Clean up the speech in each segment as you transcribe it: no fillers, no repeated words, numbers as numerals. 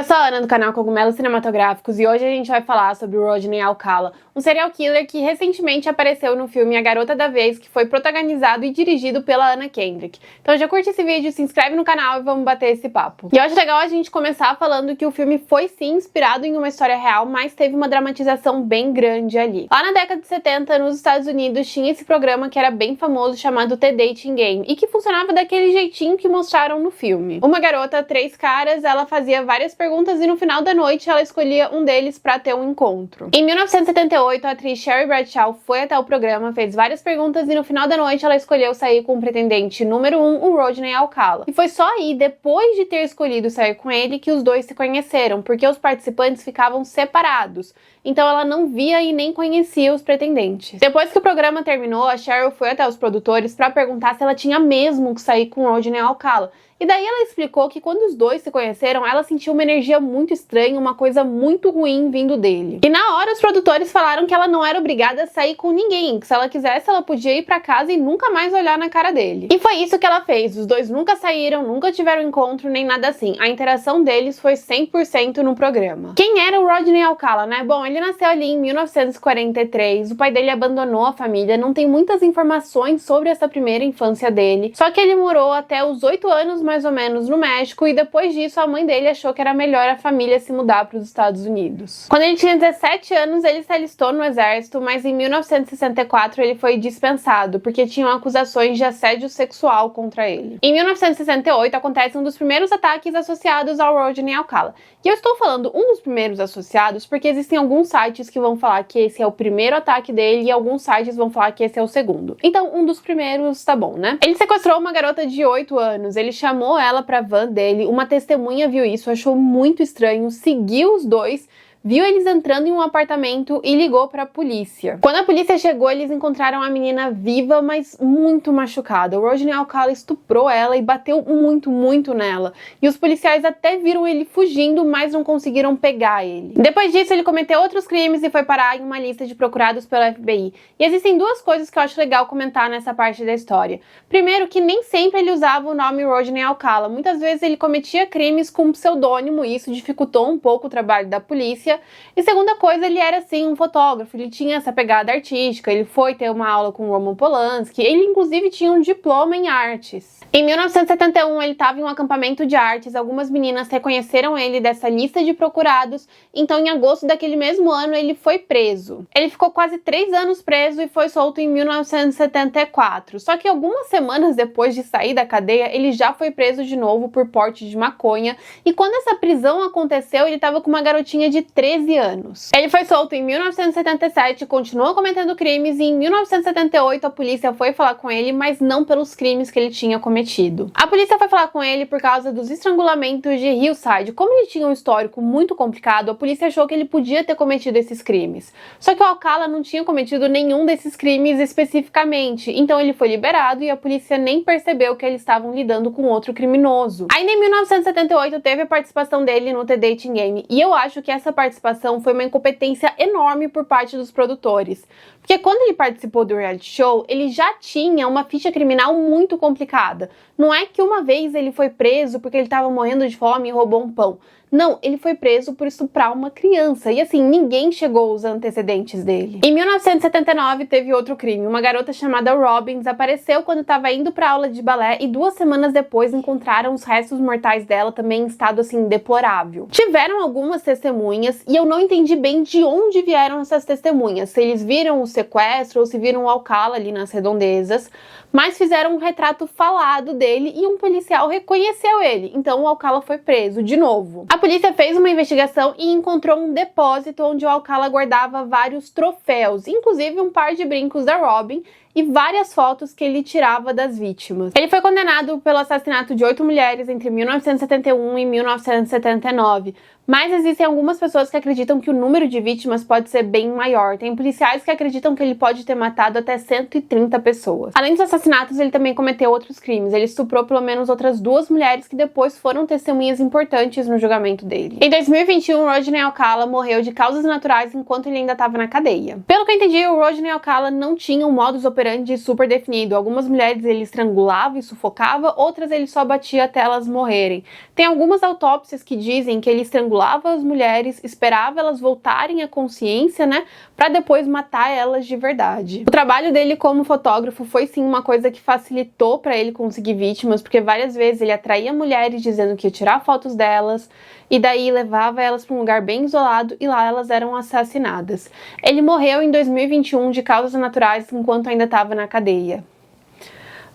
sou a Ana do canal Cogumelos Cinematográficos e hoje a gente vai falar sobre o Rodney Alcala, um serial killer que recentemente apareceu no filme A Garota da Vez, que foi protagonizado e dirigido pela Anna Kendrick. Então já curte esse vídeo, se inscreve no canal e vamos bater esse papo. E eu acho legal a gente começar falando que o filme foi sim inspirado em uma história real, mas teve uma dramatização bem grande ali. Lá na década de 70, nos Estados Unidos, tinha esse programa que era bem famoso chamado The Dating Game e que funcionava daquele jeitinho que mostraram no filme. Uma garota, 3 caras, ela fazia várias perguntas e no final da noite ela escolhia um deles pra ter um encontro. Em 1978, a atriz Sherry Bradshaw foi até o programa, fez várias perguntas e no final da noite ela escolheu sair com o pretendente número 1, o Rodney Alcala. E foi só aí, depois de ter escolhido sair com ele, que os dois se conheceram, porque os participantes ficavam separados. Então ela não via e nem conhecia os pretendentes. Depois que o programa terminou, a Cheryl foi até os produtores pra perguntar se ela tinha mesmo que sair com o Rodney Alcala. E daí ela explicou que quando os dois se conheceram, ela sentiu uma energia muito estranha, uma coisa muito ruim vindo dele. E na hora os produtores falaram que ela não era obrigada a sair com ninguém, que se ela quisesse ela podia ir pra casa e nunca mais olhar na cara dele. E foi isso que ela fez, os dois nunca saíram, nunca tiveram encontro, nem nada assim. A interação deles foi 100% no programa. Quem era o Rodney Alcala, né? Bom, ele nasceu ali em 1943, o pai dele abandonou a família, não tem muitas informações sobre essa primeira infância dele, só que ele morou até os 8 anos mais ou menos no México e depois disso a mãe dele achou que era melhor a família se mudar para os Estados Unidos. Quando ele tinha 17 anos ele se alistou no exército, mas em 1964 ele foi dispensado porque tinham acusações de assédio sexual contra ele. Em 1968 acontece um dos primeiros ataques associados ao Rodney Alcala. E eu estou falando um dos primeiros associados porque existem alguns sites que vão falar que esse é o primeiro ataque dele e alguns sites vão falar que esse é o segundo. Então um dos primeiros tá bom, né? Ele sequestrou uma garota de 8 anos, ele chamou ela pra van dele, uma testemunha viu isso, achou muito estranho, seguiu os dois, viu eles entrando em um apartamento e ligou pra polícia. Quando a polícia chegou, eles encontraram a menina viva, mas muito machucada. O Rodney Alcala estuprou ela e bateu muito nela. E os policiais até viram ele fugindo, mas não conseguiram pegar ele. Depois disso, ele cometeu outros crimes e foi parar em uma lista de procurados pela FBI. E existem duas coisas que eu acho legal comentar nessa parte da história. Primeiro, que nem sempre ele usava o nome Rodney Alcala. Muitas vezes ele cometia crimes com um pseudônimo e isso dificultou um pouco o trabalho da polícia. E segunda coisa, ele era sim um fotógrafo, ele tinha essa pegada artística, ele foi ter uma aula com Roman Polanski, ele inclusive tinha um diploma em artes. Em 1971 ele estava em um acampamento de artes, algumas meninas reconheceram ele dessa lista de procurados, então em agosto daquele mesmo ano ele foi preso. Ele ficou quase 3 anos preso e foi solto em 1974, só que algumas semanas depois de sair da cadeia ele já foi preso de novo por porte de maconha e quando essa prisão aconteceu ele estava com uma garotinha de 13 anos. Ele foi solto em 1977, continuou cometendo crimes e em 1978 a polícia foi falar com ele, mas não pelos crimes que ele tinha cometido. A polícia foi falar com ele por causa dos estrangulamentos de Hillside. Como ele tinha um histórico muito complicado, a polícia achou que ele podia ter cometido esses crimes. Só que o Alcala não tinha cometido nenhum desses crimes especificamente, então ele foi liberado e a polícia nem percebeu que eles estavam lidando com outro criminoso. Ainda em 1978 teve a participação dele no The Dating Game e eu acho que essa participação foi uma incompetência enorme por parte dos produtores. Porque quando ele participou do reality show, ele já tinha uma ficha criminal muito complicada. Não é que uma vez ele foi preso porque ele estava morrendo de fome e roubou um pão. Não, ele foi preso por estuprar uma criança. E assim, ninguém chegou aos antecedentes dele. Em 1979 teve outro crime. Uma garota chamada Robin desapareceu quando estava indo para aula de balé e 2 semanas depois encontraram os restos mortais dela também em estado assim deplorável. Tiveram algumas testemunhas e eu não entendi bem de onde vieram essas testemunhas. Se eles viram o sequestro ou se viram o Alcala ali nas redondezas, mas fizeram um retrato falado dele e um policial reconheceu ele. Então o Alcala foi preso de novo. A polícia fez uma investigação e encontrou um depósito onde o Alcala guardava vários troféus, inclusive um par de brincos da Robin e várias fotos que ele tirava das vítimas. Ele foi condenado pelo assassinato de 8 mulheres entre 1971 e 1979, mas existem algumas pessoas que acreditam que o número de vítimas pode ser bem maior. Tem policiais que acreditam que ele pode ter matado até 130 pessoas. Além dos assassinatos, ele também cometeu outros crimes. Ele estuprou pelo menos outras 2 mulheres que depois foram testemunhas importantes no julgamento comportamento dele. Em 2021, Rodney Alcala morreu de causas naturais enquanto ele ainda estava na cadeia. Pelo que eu entendi, o Rodney Alcala não tinha um modus operandi super definido. Algumas mulheres ele estrangulava e sufocava, outras ele só batia até elas morrerem. Tem algumas autópsias que dizem que ele estrangulava as mulheres, esperava elas voltarem à consciência, né, para depois matar elas de verdade. O trabalho dele como fotógrafo foi sim uma coisa que facilitou para ele conseguir vítimas, porque várias vezes ele atraía mulheres dizendo que ia tirar fotos delas e daí levava elas para um lugar bem isolado e lá elas eram assassinadas. Ele morreu em 2021 de causas naturais enquanto ainda estava na cadeia.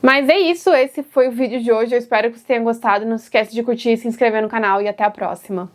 Mas é isso, esse foi o vídeo de hoje, eu espero que você tenha gostado, não se esqueça de curtir e se inscrever no canal e até a próxima.